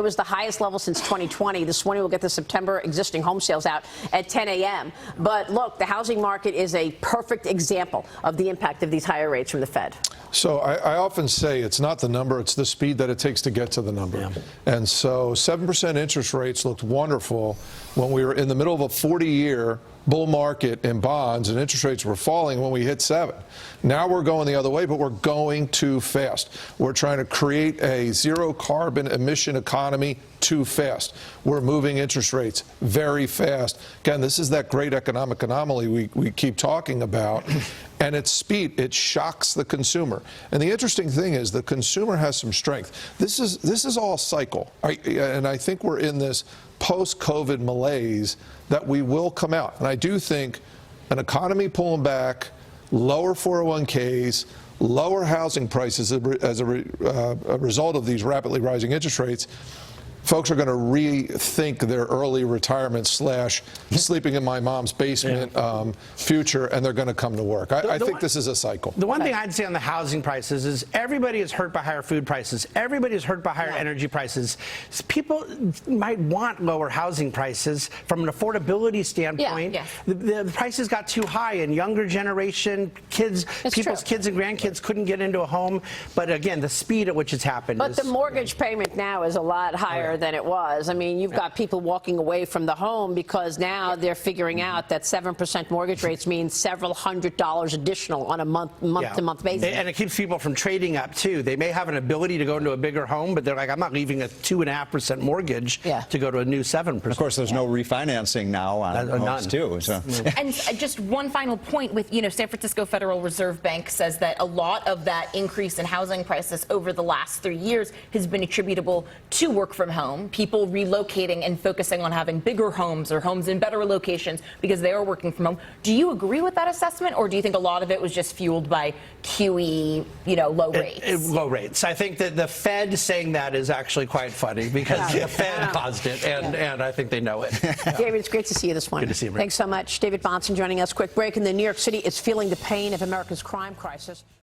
It was the highest level since 2020. This morning we'll get the September existing home sales out at 10 a.m. But look, the housing market is a perfect example of the impact of these higher rates from the Fed. So I often say it's not the number, it's the speed that it takes to get to the number. Yeah. And so 7% interest rates looked wonderful when we were in the middle of a 40-year bull market in bonds, and interest rates were falling when we hit 7. Now we're going the other way, but we're going too fast. We're trying to create a zero carbon emission economy too fast. We're moving interest rates very fast. Again, this is that great economic anomaly we keep talking about. And its speed, it shocks the consumer. And the interesting thing is the consumer has some strength. This is all cycle. And I think we're in this post-COVID malaise that we will come out. And I do think an economy pulling back, lower 401ks, lower housing prices as a result of these rapidly rising interest rates, folks are going to rethink their early retirement / sleeping in my mom's basement future, and they're going to come to work. I think this is a cycle. The one thing I'd say on the housing prices is everybody is hurt by higher food prices. Everybody is hurt by higher energy prices. People might want lower housing prices from an affordability standpoint. The prices got too high, and younger generation kids, people's kids and grandkids couldn't get into a home. But again, the speed at which it's happened. But the mortgage payment now is a lot higher than it was. I mean, you've got people walking away from the home because now they're figuring out that 7% mortgage rates means several $100s additional on a month-to-month basis. And it keeps people from trading up, too. They may have an ability to go into a bigger home, but they're like, I'm not leaving a 2.5% mortgage to go to a new 7%. Of course, there's no refinancing now on homes, too. So. And just one final point with, San Francisco Federal Reserve Bank says that a lot of that increase in housing prices over the last 3 years has been attributable to work from home. People relocating and focusing on having bigger homes or homes in better locations because they are working from home. Do you agree with that assessment, or do you think a lot of it was just fueled by QE, low rates? Low rates. I think that the Fed saying that is actually quite funny because the Fed caused it, and I think they know it. David, it's great to see you this morning. Good to see you, Rick. Thanks so much. David Bahnsen joining us. Quick break. In the New York City is feeling the pain of America's crime crisis.